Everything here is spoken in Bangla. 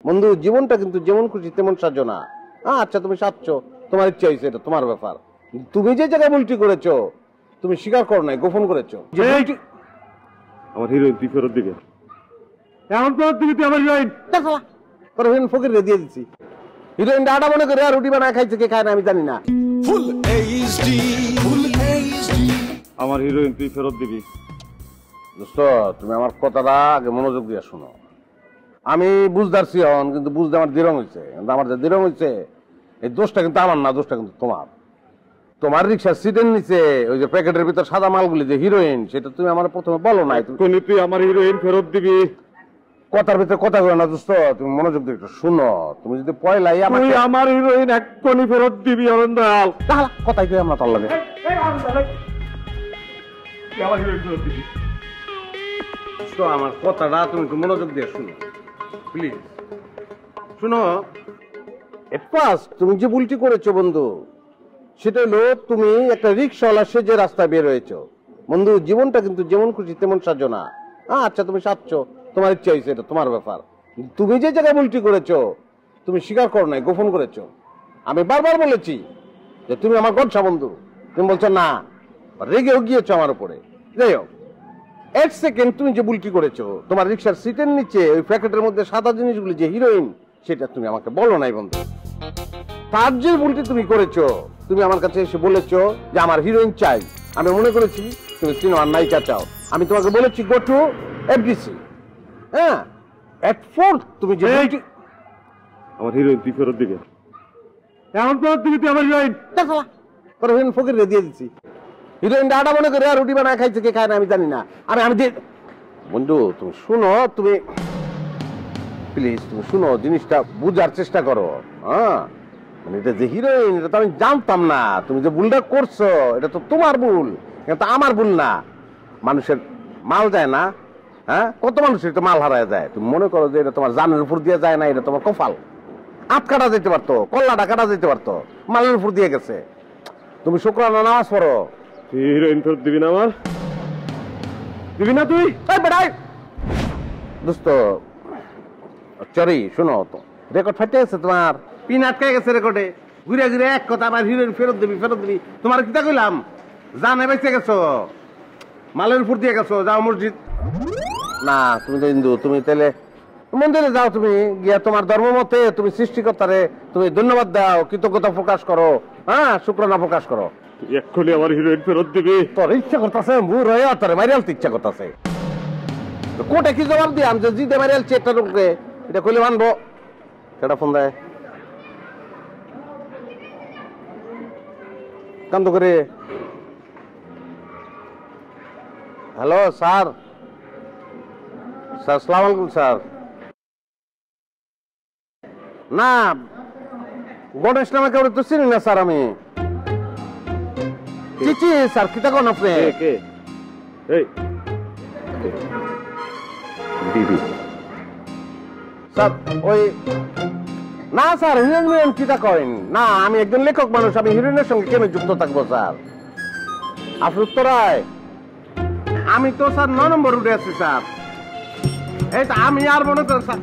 বন্ধু জীবনটা কিন্তু যেমন খুশি তেমন সাজো না। আচ্ছা তুমি সাজছো, তোমার ইচ্ছা হয়েছে, এটা তোমার ব্যাপার। তুমি যে জায়গায় ভুলটি করেছো তুমি স্বীকার করো নাই, গোপন করেছো। আমার হিরোইন তুই ফেরত দিবে, এখন ফেরত দিবি তুই আমার হিরোইন। হিরোইন ফকির দিয়ে দিচ্ছি। হিরোইন ডাটা মনে করে আর রুটি বানায় খাইছে কে খায় না আমি জানি না। আমার হিরোইন তুই ফেরত দিবি। দোস্ত তুমি আমার কথাটা আগে মনোযোগ দিয়ে শোনো। আমি বুঝদারছি হন, কিন্তু বুঝতে আমার দৃঢ় হয়েছে। কিন্তু আমার যে দৃঢ় হয়েছে এই দোষটা কিন্তু আমার না, দোষটা কিন্তু তোমার। তোমার রিক্সার সিটের নিচে ওই যে প্যাকেটের ভিতর সাদা মালগুলি যে হিরোইন, সেটা তুমি আমার প্রথমে বলো নাই। তুই আমার হিরোইন ফেরত দিবি। কথার ভিতরে কথা বলো না দোস্ত, তুমি মনোযোগ দিয়ে একটু শুনো। তুমি যদি পয়লাই আমার হিরোইন এক্ষুনি ফেরত দিবি অরুণদয়াল। কথাই কই আমরা তার লাগে আমার হিরোইন ফেরত দিবি। আমার কথাটা তুমি একটু মনোযোগ দিয়ে শুনো প্লিজ। শুনো, তুমি যে ভুলটি করেছো বন্ধু, সেটা হলো তুমি একটা রিক্সাওয়ালা সেজে রাস্তায় বের হয়েছো। বন্ধু জীবনটা কিন্তু যেমন খুশি তেমন সাজো না। আচ্ছা তুমি সাজছো, তোমার ইচ্ছা হয়েছে, এটা তোমার ব্যাপার। তুমি যে জায়গায় ভুলটি করেছো তুমি স্বীকার করো নাই, গোপন করেছো। আমি বারবার বলেছি যে তুমি আমার গডসা বন্ধু, তুমি বলছো না, রেগেও গিয়েছো আমার উপরে। যাই হোক, এক সেকেন্ড তুমি যে ভুলটি করেছো, তোমার রিক্সার সিটের নিচে ওই প্যাকেটের মধ্যে সাদা জিনিসগুলি যে হিরোইন, সেটা তুমি আমাকে বলো নাই বন্ধু। তার যে ভুলটি তুমি করেছো, তুমি আমার কাছে এসে বলেছো যে আমার হিরোইন চাই। আমি মনে করেছি তুমি সিনেমার নায়িকা চাও। আমি তোমাকে বলেছি গো টু এফডিসি। হ্যাঁ, এট ফোর্থ তুমি যে আমার হিরোইন তুই ফেরত দিবি, এখন ফেরত দিবি তুই আমার হিরোইন। হিরোইন ফকির দিয়ে দিচ্ছি। হিরোইন ডাটা মনে করে আর রুটি বানায় খাইছে কে খায় না আমি জানি না। আমি বন্ধু তুমি শুনো, তুমি প্লিজ তুমি শুনো, জিনিসটা বুঝার চেষ্টা করো। হ্যাঁ, মানে এটা যে হিরোইন এটা তো আমি জানতাম না। তুমি যে ভুলটা করছো এটা তো তোমার ভুল, এটা তো আমার ভুল না। মানুষের মাল যায় না, হ্যাঁ, কত মানুষের তো মাল হারায় যায়। তুমি মনে করো যে এটা তোমার জানের উপর দিয়ে যায় না, এটা তোমার কপাল। আট কাটা যেতে পারতো, কল্লাটা কাটা যেতে পারতো, মালের উপর দিয়ে গেছে। তুমি শুকরানা নামাজ পড়ো। তুই হিরোইন ফেরত দিবি না, আমার দিবি না তুই? বেড়াই দোস্ত চরি শুনো তো, রেকর্ড ফাটে গেছে, তোমার পিন আটকে গেছে রেকর্ডে। ঘুরে ঘুরে এক কথা আমার হিরোইন ফেরত দিবি ফেরত দিবি। তোমার কিতা কইলাম, জানে বেঁচে গেছো, মালের উপর দিয়ে গেছো। যাও মসজিদ। না তুমি তো হিন্দু, তুমি তাহলে মন্দিরে যাও। তুমি গিয়া তোমার ধর্ম মতে তুমি সৃষ্টিকর্তারে তুমি ধন্যবাদ দাও, কৃতজ্ঞতা প্রকাশ করো, হ্যাঁ, শুকরানা প্রকাশ করো। এক্ষুনি আমার হিরোইন ফেরত দিবি। তোর ইচ্ছা করতেছে বুড় হয়ে তোরে মারিয়ালতে ইচ্ছা করতেছে। কোটে কি জবাব দিয়ে আমি যে জিদে মারিয়ালছি একটা লোককে, এটা কইলে মানবো? সেটা ফোন দেয় কান্ত করে। হ্যালো স্যার, স্যার সালাম আলাইকুম স্যার। না গণেশ নামে কেউ তো চিনি না স্যার আমি। চিচি স্যার কিতা কোন আপনি? স্যার ওই না স্যার, হিরোইন কিতা করেন না, আমি একজন লেখক মানুষ, আমি হিরোইনের সঙ্গে কেন যুক্ত থাকবো স্যার? আপনি উত্তরায়? আমি তো স্যার 9 নম্বর উঠে আছি স্যার। এই তো আমি আর মনে করেন স্যার